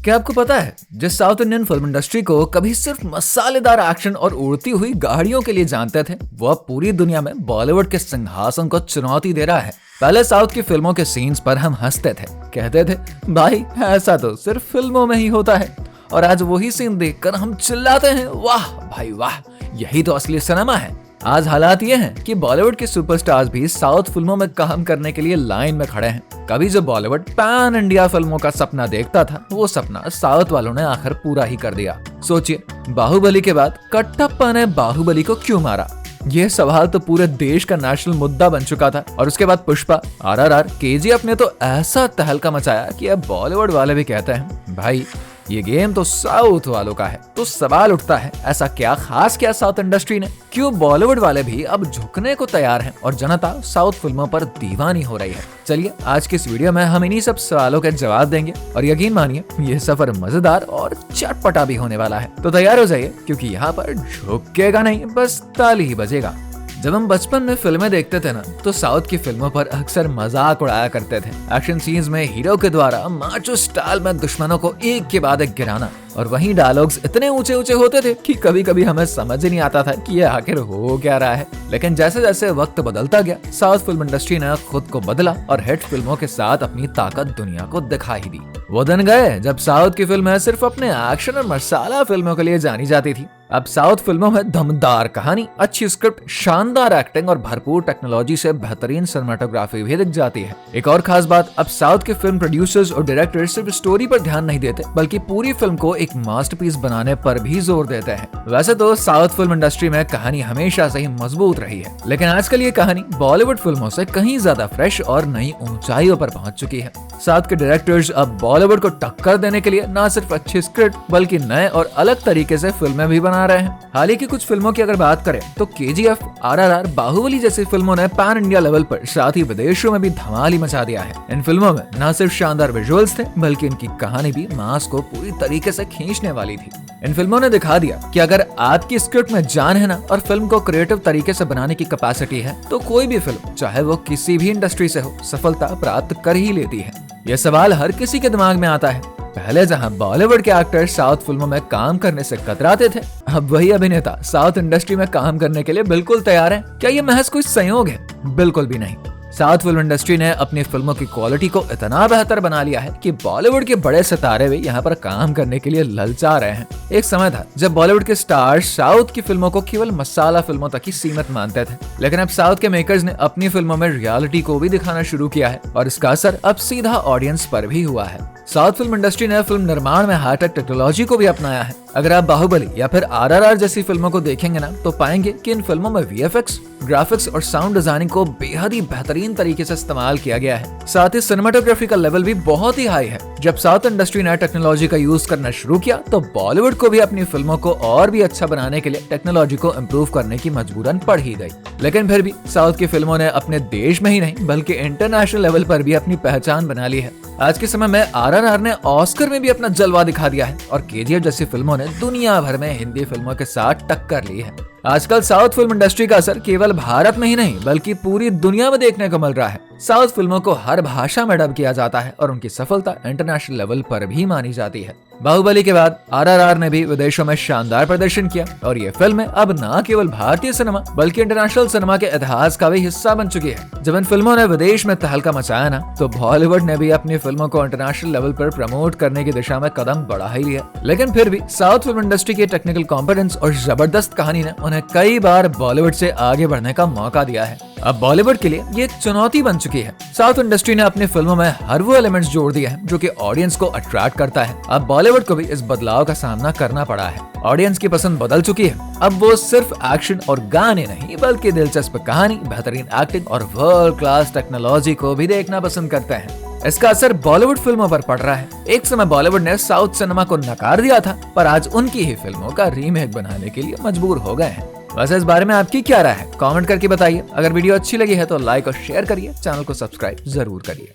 क्या आपको पता है जिस साउथ इंडियन फिल्म इंडस्ट्री को कभी सिर्फ मसालेदार एक्शन और उड़ती हुई गाड़ियों के लिए जानते थे, वो अब पूरी दुनिया में बॉलीवुड के सिंहासन को चुनौती दे रहा है। पहले साउथ की फिल्मों के सीन्स पर हम हंसते थे, कहते थे भाई ऐसा तो सिर्फ फिल्मों में ही होता है, और आज वही सीन देखकर हम चिल्लाते हैं वाह भाई वाह, यही तो असली सिनेमा है। आज हालात ये हैं कि बॉलीवुड के सुपरस्टार्स भी साउथ फिल्मों में काम करने के लिए लाइन में खड़े हैं। कभी जो बॉलीवुड पैन इंडिया फिल्मों का सपना देखता था, वो सपना साउथ वालों ने आखिर पूरा ही कर दिया। सोचिए, बाहुबली के बाद कटप्पा ने बाहुबली को क्यों मारा? ये सवाल तो पूरे देश का नेशनल मुद्दा बन चुका था। और उसके बाद पुष्पा, RRR, KGF ने तो ऐसा तहलका मचाया कि अब बॉलीवुड वाले भी कहते हैं भाई ये गेम तो साउथ वालों का है। तो सवाल उठता है, ऐसा क्या खास किया साउथ इंडस्ट्री ने? क्यों बॉलीवुड वाले भी अब झुकने को तैयार हैं और जनता साउथ फिल्मों पर दीवानी हो रही है? चलिए आज की इस वीडियो में हम इन्हीं सब सवालों के जवाब देंगे, और यकीन मानिए ये सफर मजेदार और चटपटा भी होने वाला है। तो तैयार हो जाइए, क्योंकि यहाँ पर झुकेगा नहीं, बस ताली ही बजेगा। जब हम बचपन में फिल्में देखते थे ना, तो साउथ की फिल्मों पर अक्सर मजाक उड़ाया करते थे। एक्शन सीन्स में हीरो के द्वारा माचो स्टाइल में दुश्मनों को एक के बाद एक गिराना, और वहीं डायलॉग्स इतने ऊंचे ऊंचे होते थे कि कभी कभी हमें समझ ही नहीं आता था कि ये आखिर हो क्या रहा है। लेकिन जैसे जैसे वक्त बदलता गया, साउथ फिल्म इंडस्ट्री ने खुद को बदला और हिट फिल्मों के साथ अपनी ताकत दुनिया को दिखा ही दी। वो दिन गए जब साउथ की फिल्में सिर्फ अपने एक्शन और मसाला फिल्मों के लिए जानी जाती थी। अब साउथ फिल्मों में दमदार कहानी, अच्छी स्क्रिप्ट, शानदार एक्टिंग और भरपूर टेक्नोलॉजी से बेहतरीन सिनेमाटोग्राफी भी दिख जाती है। एक और खास बात, अब साउथ के फिल्म प्रोड्यूसर्स और डायरेक्टर्स सिर्फ स्टोरी पर ध्यान नहीं देते, बल्कि पूरी फिल्म को एक मास्टरपीस बनाने पर भी जोर देते हैं। वैसे तो साउथ फिल्म इंडस्ट्री में कहानी हमेशा से ही मजबूत रही है, लेकिन आजकल ये कहानी बॉलीवुड फिल्मों से कहीं ज्यादा फ्रेश और नई ऊंचाइयों पर पहुंच चुकी है। साउथ के डायरेक्टर्स अब बॉलीवुड को टक्कर देने के लिए न सिर्फ अच्छी स्क्रिप्ट बल्कि नए और अलग तरीके से फिल्में भी बना रहे हैं। हाल ही की कुछ फिल्मों की अगर बात करें तो KGF, RRR, बाहुबली जैसी फिल्मों ने पैन इंडिया लेवल पर साथ ही विदेशों में भी धमाल ही मचा दिया है। इन फिल्मों में न सिर्फ शानदार विजुअल्स थे, बल्कि इनकी कहानी भी मास को पूरी तरीके से खींचने वाली थी। इन फिल्मों ने दिखा दिया कि अगर आपकी स्क्रिप्ट में जान है ना, और फिल्म को क्रिएटिव तरीके से बनाने की कैपेसिटी है, तो कोई भी फिल्म चाहे वो किसी भी इंडस्ट्री से हो, सफलता प्राप्त कर ही लेती है। यह सवाल हर किसी के दिमाग में आता है, पहले जहां बॉलीवुड के एक्टर्स साउथ फिल्मों में काम करने से कतराते थे, अब वही अभिनेता साउथ इंडस्ट्री में काम करने के लिए बिल्कुल तैयार हैं। क्या ये महज कोई संयोग है? बिल्कुल भी नहीं। साउथ फिल्म इंडस्ट्री ने अपनी फिल्मों की क्वालिटी को इतना बेहतर बना लिया है कि बॉलीवुड के बड़े सितारे भी यहाँ पर काम करने के लिए ललचा रहे हैं। एक समय था जब बॉलीवुड के स्टार्स साउथ की फिल्मों को केवल मसाला फिल्मों तक ही सीमित मानते थे, लेकिन अब साउथ के मेकर्स ने अपनी फिल्मों में रियलिटी को भी दिखाना शुरू किया है, और इसका असर अब सीधा ऑडियंस पर भी हुआ है। साउथ फिल्म इंडस्ट्री ने फिल्म निर्माण में हाईटेक टेक्नोलॉजी को भी अपनाया है। अगर आप बाहुबली या फिर RRR जैसी फिल्मों को देखेंगे ना, तो पाएंगे कि इन फिल्मों में VFX, ग्राफिक्स और साउंड डिजाइनिंग को बेहद ही बेहतरीन तरीके से इस्तेमाल किया गया है। साथ ही सिनेमाटोग्राफी का लेवल भी बहुत ही हाई है। जब साउथ इंडस्ट्री ने टेक्नोलॉजी का यूज करना शुरू किया, तो बॉलीवुड को भी अपनी फिल्मों को और भी अच्छा बनाने के लिए टेक्नोलॉजी को इम्प्रूव करने की मजबूरन पड़ ही गई। लेकिन फिर भी साउथ की फिल्मों ने अपने देश में ही नहीं बल्कि इंटरनेशनल लेवल पर भी अपनी पहचान बना ली है। आज के समय में RRR ने ऑस्कर में भी अपना जलवा दिखा दिया है, और KGF जैसी फिल्मों ने दुनिया भर में हिंदी फिल्मों के साथ टक्कर ली है। आजकल साउथ फिल्म इंडस्ट्री का असर केवल भारत में ही नहीं बल्कि पूरी दुनिया में देखने को मिल रहा है। साउथ फिल्मों को हर भाषा में डब किया जाता है, और उनकी सफलता इंटरनेशनल लेवल पर भी मानी जाती है। बाहुबली के बाद RRR ने भी विदेशों में शानदार प्रदर्शन किया, और ये फिल्में अब न केवल भारतीय सिनेमा बल्कि इंटरनेशनल सिनेमा के इतिहास का भी हिस्सा बन चुकी है। जब इन फिल्मों ने विदेश में तहलका मचाया ना, तो बॉलीवुड ने भी अपनी फिल्मों को इंटरनेशनल लेवल पर प्रमोट करने की दिशा में कदम बढ़ा ही लिया। लेकिन फिर भी साउथ फिल्म इंडस्ट्री की टेक्निकल कॉम्पिटेंस और जबरदस्त कहानी ने उन्हें कई बार बॉलीवुड से आगे बढ़ने का मौका दिया है। अब बॉलीवुड के लिए ये एक चुनौती बन चुकी है। साउथ इंडस्ट्री ने अपनी फिल्मों में हर वो एलिमेंट्स जोड़ दिए हैं जो कि ऑडियंस को अट्रैक्ट करता है। अब बॉलीवुड को भी इस बदलाव का सामना करना पड़ा है। ऑडियंस की पसंद बदल चुकी है। अब वो सिर्फ एक्शन और गाने नहीं बल्कि दिलचस्प कहानी, बेहतरीन एक्टिंग और वर्ल्ड क्लास टेक्नोलॉजी को भी देखना पसंद करते हैं। इसका असर बॉलीवुड फिल्मों पर पड़ रहा है। एक समय बॉलीवुड ने साउथ सिनेमा को नकार दिया था, पर आज उनकी ही फिल्मों का रीमेक बनाने के लिए मजबूर हो गए हैं। वैसे इस बारे में आपकी क्या राय है? कमेंट करके बताइए। अगर वीडियो अच्छी लगी है तो लाइक और शेयर करिए, चैनल को सब्सक्राइब जरूर करिए।